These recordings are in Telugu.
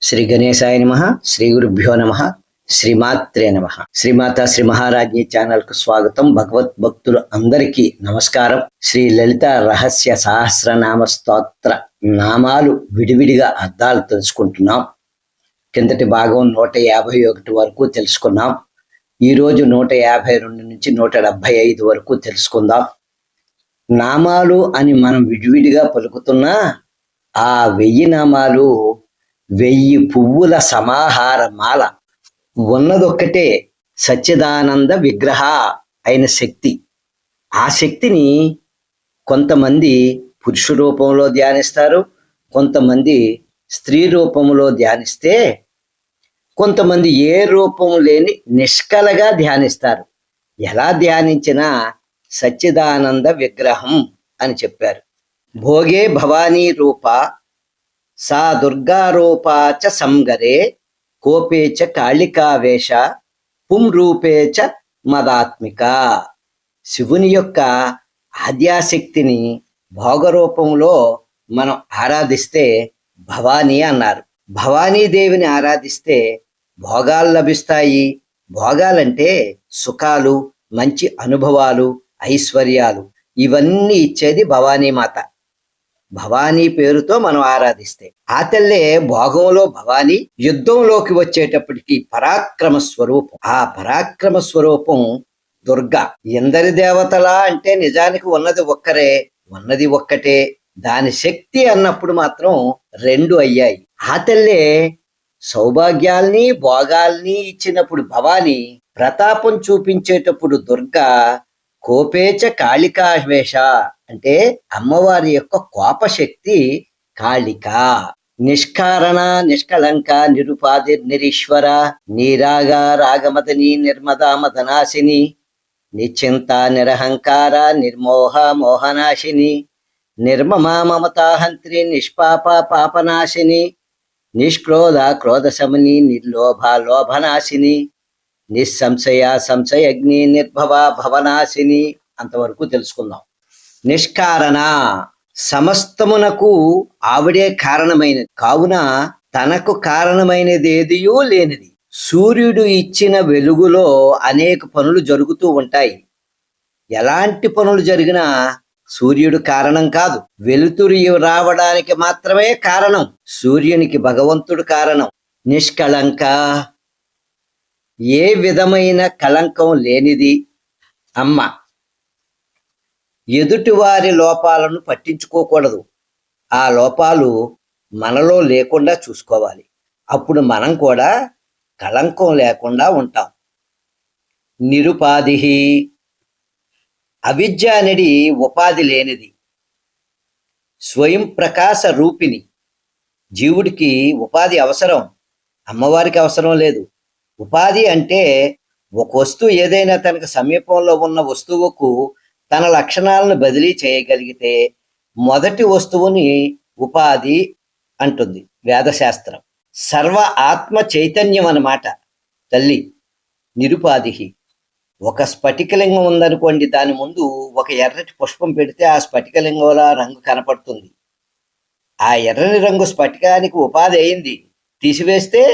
శ్రీ గణేశాయ నమః. శ్రీ గురుభ్యో నమః. శ్రీమాత్రే నమః. శ్రీమాత శ్రీ మహారాజ్ఞి ఛానల్ కు స్వాగతం. భగవత్ భక్తులు అందరికీ నమస్కారం. శ్రీ లలిత రహస్య సహస్రనామ స్తోత్ర నామాలు విడివిడిగా అర్థాలు తెలుసుకుంటున్నాం. కిందటి భాగం 151 వరకు తెలుసుకున్నాం. ఈరోజు 152 నుంచి 175 వరకు తెలుసుకుందాం. నామాలు అని మనం విడివిడిగా పలుకుతున్నా ఆ 1000 నామాలు 1000 పువ్వుల సమాహార మాల. ఉన్నదొక్కటే సచ్చిదానంద విగ్రహ అయిన శక్తి. ఆ శక్తిని కొంతమంది పురుష రూపంలో ధ్యానిస్తారు, కొంతమంది స్త్రీ రూపంలో ధ్యానిస్తే, కొంతమంది ఏ రూపం లేని నిష్కలగా ధ్యానిస్తారు. ఎలా ధ్యానించినా సచ్చిదానంద విగ్రహం అని చెప్పారు. భోగే భవానీ రూప సా దుర్గారూపాచ సంగరే కోపేచ కాళికావేశ పుంరూపేచ మదాత్మిక. శివుని యొక్క ఆద్యాశక్తిని భోగరూపంలో మనం ఆరాధిస్తే భవానీ అన్నారు. భవానీదేవిని ఆరాధిస్తే భోగాలు లభిస్తాయి. భోగాలంటే సుఖాలు, మంచి అనుభవాలు, ఐశ్వర్యాలు, ఇవన్నీ ఇచ్చేది భవానీమాత. భవానీ పేరుతో మనం ఆరాధిస్తే ఆ తల్లే భోగంలో భవానీ, యుద్ధంలోకి వచ్చేటప్పటికి పరాక్రమ స్వరూపం. ఆ పరాక్రమ స్వరూపం దుర్గా. ఎందరి దేవతలా అంటే నిజానికి ఉన్నది ఒక్కరే, ఉన్నది ఒక్కటే. దాని శక్తి అన్నప్పుడు మాత్రం 2 అయ్యాయి. ఆ తల్లే సౌభాగ్యాల్ని భోగాల్ని ఇచ్చినప్పుడు భవానీ, ప్రతాపం చూపించేటప్పుడు దుర్గా. కోపేచ కాళికావేశ అంటే అమ్మవారి యొక్క కోపశక్తి కాళిక. నిష్కారణ నిష్కలంక నిరుపాధి నిరీశ్వర నీరాగ రాగమదని నిర్మదా మదనాశిని నిశ్చింత నిరహంకార నిర్మోహ మోహనాశిని నిర్మమా మమతాహంత్రి నిష్పాప పాపనాశిని నిష్క్రోధ క్రోధశమని నిర్లోభ లోభనాశిని నిస్సంశయ సంశయగ్ని నిర్భవ భవనాశిని. అంతవరకు తెలుసుకుందాం. నిష్కారణ, సమస్తమునకు ఆవిడే కారణమైనది కావున తనకు కారణమైనది ఏదియూ లేనిది. సూర్యుడు ఇచ్చిన వెలుగులో అనేక పనులు జరుగుతూ ఉంటాయి. ఎలాంటి పనులు జరిగినా సూర్యుడు కారణం కాదు, వెలుతురు రావడానికి మాత్రమే కారణం. సూర్యునికి భగవంతుడు కారణం. నిష్కళంక, ఏ విధమైన కళంకం లేనిది అమ్మ. ఎదుటివారి లోపాలను పట్టించుకోకూడదు. ఆ లోపాలు మనలో లేకుండా చూసుకోవాలి. అప్పుడు మనం కూడా కళంకం లేకుండా ఉంటాం. నిరుపాధి, అవిద్య అనేది ఉపాధి లేనిది. స్వయం ప్రకాశ రూపిణి. జీవుడికి ఉపాధి అవసరం, అమ్మవారికి అవసరం లేదు. ఉపాధి అంటే ఒక వస్తువు ఏదైనా తనకు సమీపంలో ఉన్న వస్తువుకు తన లక్షణాలను బదిలీ చేయగలిగితే మొదటి వస్తువుని ఉపాధి అంటుంది వేదశాస్త్రం. సర్వ ఆత్మ చైతన్యం అన్నమాట తల్లి. నిరుపాధి. ఒక స్ఫటికలింగం ఉందనుకోండి, దాని ముందు ఒక ఎర్రటి పుష్పం పెడితే ఆ స్ఫటికలింగంలో రంగు కనపడుతుంది. ఆ ఎర్రని రంగు స్ఫటికానికి ఉపాధి అయింది. తీసివేస్తే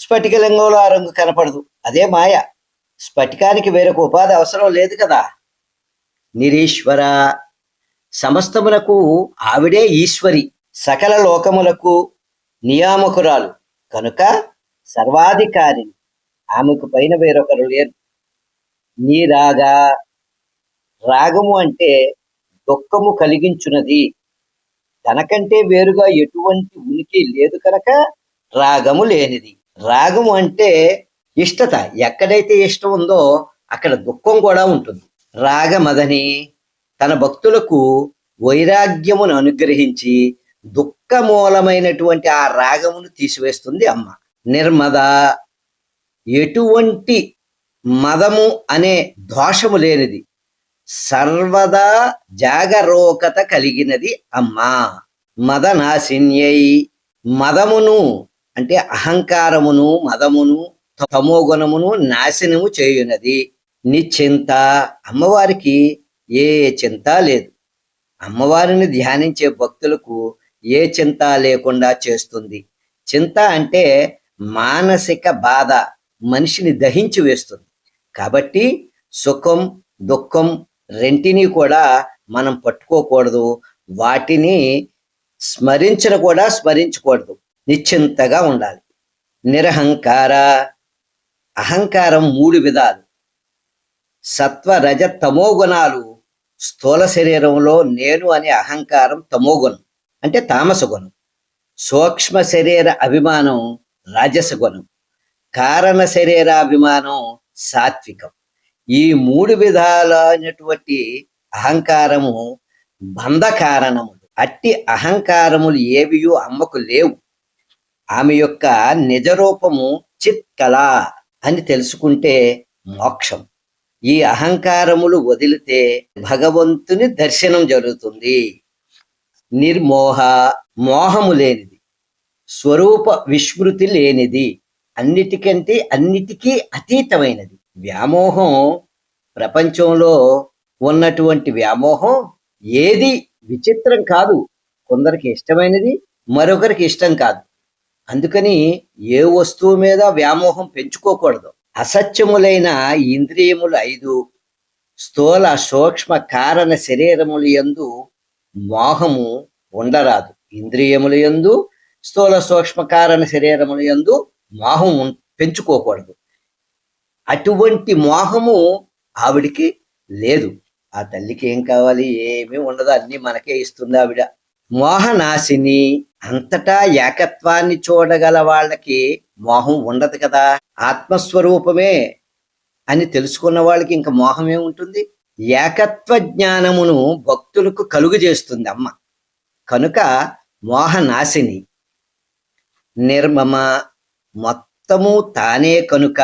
స్ఫటికలింగంలో ఆ రంగు కనపడదు. అదే మాయ. స్ఫటికానికి వేరొక ఉపాధి అవసరం లేదు కదా. నిరీశ్వర, సమస్తములకు ఆవిడే ఈశ్వరి, సకల లోకములకు నియామకురాలు కనుక సర్వాధికారిని. ఆమెకు పైన వేరొకరు లేరు. నీరాగ, రాగము అంటే దుఃఖము కలిగించున్నది. తనకంటే వేరుగా ఎటువంటి ఉనికి లేదు కనుక రాగము లేనిది. రాగము అంటే ఇష్టత. ఎక్కడైతే ఇష్టం ఉందో అక్కడ దుఃఖం కూడా ఉంటుంది. రాగమదని తన భక్తులకు వైరాగ్యమును అనుగ్రహించి దుఃఖమూలమైనటువంటి ఆ రాగమును తీసివేస్తుంది అమ్మ. నిర్మద, ఎటువంటి మదము అనే దోషము లేనిది, సర్వదా జాగరూకత కలిగినది అమ్మ. మదనాశిన్యై, మదమును అంటే అహంకారమును మదమును తమోగుణమును నాశనము చేయునది. నిశ్చింత, అమ్మవారికి ఏ చింత లేదు. అమ్మవారిని ధ్యానించే భక్తులకు ఏ చింత లేకుండా చేస్తుంది. చింత అంటే మానసిక బాధ, మనిషిని దహించి వేస్తుంది. కాబట్టి సుఖం, దుఃఖం రెంటిని కూడా మనం పట్టుకోకూడదు. వాటిని స్మరించకూడదు. నిశ్చింతగా ఉండాలి. నిరహంకార. అహంకారం 3 విధాలు. సత్వ, రజ, తమో గుణాలు. స్థూల శరీరంలో నేను అనే అహంకారం తమోగుణం, అంటే తామస గుణం. సూక్ష్మ శరీర అభిమానం రాజస గుణం. కారణ శరీరాభిమానం సాత్వికం. ఈ 3 విధాలైనటువంటి అహంకారము బంధ కారణములు. అట్టి అహంకారములు ఏవియూ అమ్మకు లేవు. ఆమె యొక్క నిజరూపము చిత్కళ అని తెలుసుకుంటే మోక్షం. ఈ అహంకారములు వదిలితే భగవంతుని దర్శనం జరుగుతుంది. నిర్మోహ. మోహము లేనిది, స్వరూప విస్మృతి లేనిది, అన్నిటికీ అతీతమైనది. వ్యామోహం, ప్రపంచంలో ఉన్నటువంటి వ్యామోహం ఏది విచిత్రం కాదు. కొందరికి ఇష్టమైనది, మరొకరికి ఇష్టం కాదు. అందుకని ఏ వస్తువు మీద వ్యామోహం పెంచుకోకూడదు. అసత్యములైన ఇంద్రియములు 5, స్థూల సూక్ష్మ కారణ శరీరములు యందు మోహము ఉండరాదు. ఇంద్రియముల యందు, స్థూల సూక్ష్మ కారణ శరీరముల యందు మోహం పెంచుకోకూడదు. అటువంటి మోహము ఆవిడికి లేదు. ఆ తల్లికి ఏం కావాలి? ఏమీ ఉండదు, అన్ని మనకే ఇస్తుంది ఆవిడ. మోహనాశిని. అంతటా ఏకత్వాన్ని చూడగల వాళ్ళకి మోహం ఉండదు కదా. ఆత్మస్వరూపమే అని తెలుసుకున్న వాళ్ళకి ఇంకా మోహమే ఉంటుంది. ఏకత్వ జ్ఞానమును భక్తులకు కలుగజేస్తుంది అమ్మ. కనుక మోహనాశిని. నిర్మమ. మొత్తము తానే కనుక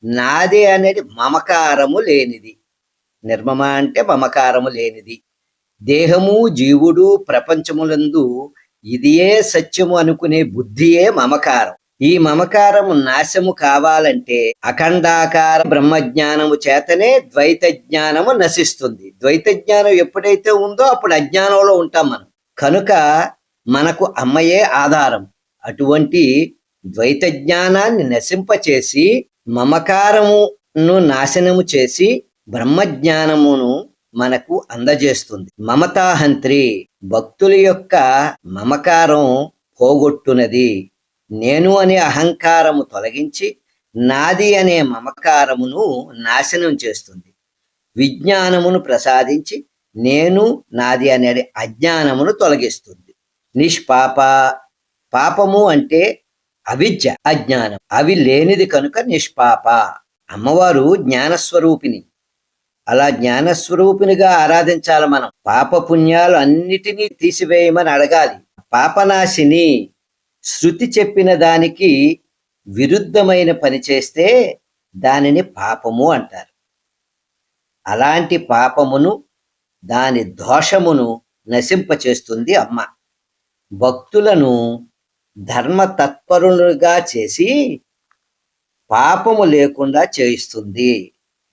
నాదే అనేది మమకారము లేనిది. నిర్మమ అంటే మమకారము లేనిది. దేహము, జీవుడు, ప్రపంచములందు ఇదియే సత్యము అనుకునే బుద్ధియే మమకారం. ఈ మమకారము నాశము కావాలంటే అఖండాకార బ్రహ్మజ్ఞానము చేతనే ద్వైత జ్ఞానము నశిస్తుంది. ద్వైత జ్ఞానం ఎప్పుడైతే ఉందో అప్పుడు అజ్ఞానంలో ఉంటాం మనం. కనుక మనకు అమ్మయే ఆధారం. అటువంటి ద్వైత జ్ఞానాన్ని నశింపచేసి మమకారమును నాశనము చేసి బ్రహ్మజ్ఞానమును మనకు అందజేస్తుంది. మమతాహంత్రి. భక్తుల యొక్క మమకారం పోగొట్టునది. నేను అనే అహంకారము తొలగించి నాది అనే మమకారమును నాశనం చేస్తుంది. విజ్ఞానమును ప్రసాదించి నేను నాది అనే అజ్ఞానమును తొలగిస్తుంది. నిష్పాప. పాపము అంటే అవిద్య, అజ్ఞానం. అవి లేనిది కనుక నిష్పాప. అమ్మవారు జ్ఞానస్వరూపిణి. అలా జ్ఞానస్వరూపినిగా ఆరాధించాలి మనం. పాప పుణ్యాలు అన్నిటినీ తీసివేయమని అడగాలి. పాపనాశిని. శృతి చెప్పిన దానికి విరుద్ధమైన పని చేస్తే దానిని పాపము అంటారు. అలాంటి పాపమును, దాని దోషమును నశింపచేస్తుంది అమ్మ. భక్తులను ధర్మ తత్పరులుగా చేసి పాపము లేకుండా చేయిస్తుంది.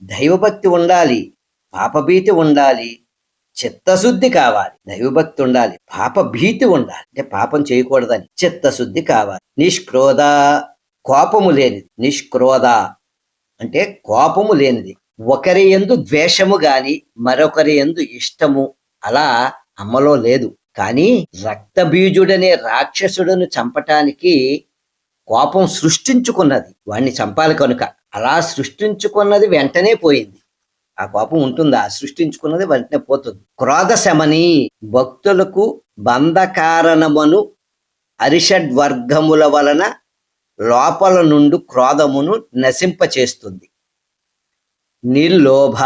దైవభక్తి ఉండాలి, పాపభీతి ఉండాలి, చిత్తశుద్ధి కావాలి. దైవభక్తి ఉండాలి, పాపభీతి ఉండాలి, అంటే పాపం చేయకూడదని. చిత్తశుద్ధి కావాలి. నిష్క్రోధ. కోపము లేనిది. నిష్క్రోధ అంటే కోపము లేనిది. ఒకరి యందు ద్వేషము గాని మరొకరి యందు ఇష్టము అలా అమ్మలో లేదు. కానీ రక్తబీజుడనే రాక్షసుడును చంపటానికి కోపం సృష్టించుకున్నది. వాణ్ణి చంపాలి కనుక అలా సృష్టించుకున్నది వెంటనే పోయింది. ఆ కోపం ఉంటుందా? సృష్టించుకున్నది వెంటనే పోతుంది. క్రోధ శమని. భక్తులకు బంధకారణమును అరిషడ్వర్గముల వలన లోపల నుండి క్రోధమును నశింపచేస్తుంది. నిర్లోభ.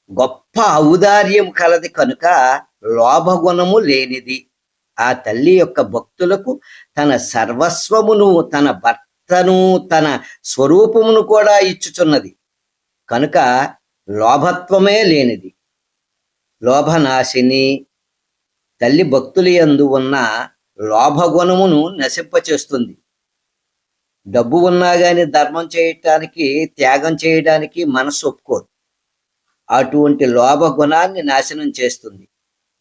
గొప్ప ఔదార్యం కలది కనుక లోభగుణము లేనిది. ఆ తల్లి యొక్క భక్తులకు తన సర్వస్వమును, తన భర్తను, తన స్వరూపమును కూడా ఇచ్చుచున్నది కనుక లోభత్వమే లేనిది. లోభనాశిని. తల్లి భక్తుల యందు ఉన్న లోభగుణమును నశింపచేస్తుంది. డబ్బు ఉన్నా గాని ధర్మం చేయటానికి, త్యాగం చేయడానికి మనసు ఒప్పుకోదు. అటువంటి లోభగుణాన్ని నాశనం చేస్తుంది.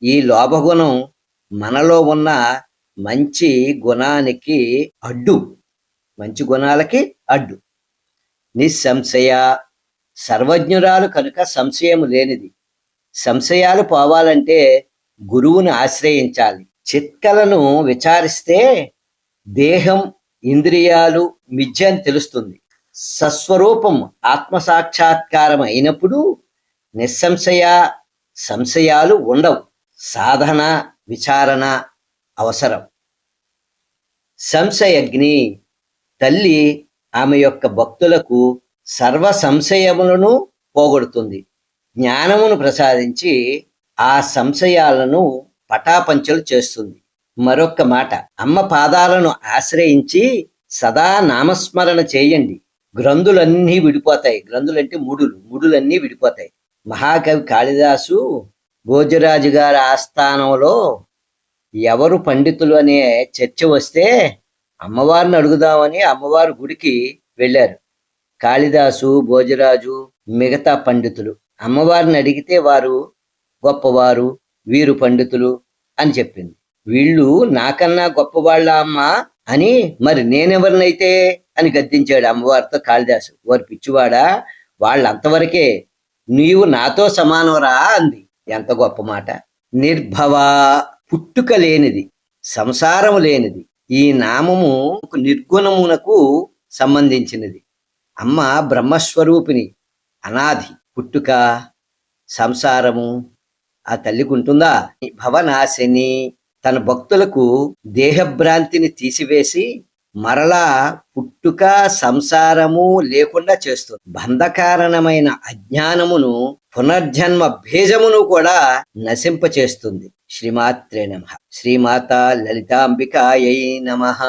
ఈ లోభగుణం మనలో ఉన్న మంచి గుణానికి అడ్డు, మంచి గుణాలకి అడ్డు. నిస్సంశయ, సర్వజ్ఞురాలు కనుక సంశయము లేనిది. సంశయాలు పోవాలంటే గురువుని ఆశ్రయించాలి. చిత్కలను విచారిస్తే దేహం, ఇంద్రియాలు మిథ్య అని తెలుస్తుంది. సస్వరూపం ఆత్మసాక్షాత్కారం అయినప్పుడు నిస్సంశయ, సంశయాలు ఉండవు. సాధన, విచారణ అవసరం. సంశయగ్ని, తల్లి ఆమె యొక్క భక్తులకు సర్వ సంశయములను పోగొడుతుంది. జ్ఞానమును ప్రసాదించి ఆ సంశయాలను పటాపంచలు చేస్తుంది. మరొక్క మాట, అమ్మ పాదాలను ఆశ్రయించి సదా నామస్మరణ చేయండి. గ్రంథులన్నీ విడిపోతాయి. గ్రంథులంటే ముడులన్నీ విడిపోతాయి. మహాకవి కాళిదాసు భోజరాజు గారి ఆస్థానంలో ఎవరు పండితులు అనే చర్చ వస్తే అమ్మవారిని అడుగుదామని అమ్మవారి గుడికి వెళ్ళారు. కాళిదాసు, భోజరాజు, మిగతా పండితులు. అమ్మవారిని అడిగితే వారు గొప్పవారు, వీరు పండితులు అని చెప్పింది. వీళ్ళు నాకన్నా గొప్పవాళ్ళ అమ్మ అని, మరి నేనెవరినైతే అని గద్దించాడు అమ్మవారితో కాళిదాసు. వారు పిచ్చివాడా, వాళ్ళంతవరకే, నీవు నాతో సమానవరా అంది. ఎంత గొప్ప మాట. నిర్భవ, పుట్టుక లేనిది, సంసారము లేనిది. ఈ నామము నిర్గుణమునకు సంబంధించినది. అమ్మ బ్రహ్మస్వరూపిణి, అనాది. పుట్టుక, సంసారము ఆ తల్లికి ఉంటుందా? భవనాశిని, తన భక్తులకు దేహభ్రాంతిని తీసివేసి మరలా పుట్టుక, సంసారము లేకుండా చేస్తుంది. బంధకారణమైన అజ్ఞానమును, పునర్జన్మ భేజమును కూడా నశింపచేస్తుంది. శ్రీమాత్రే నమః. శ్రీమాత లలితాంబికాయై నమః.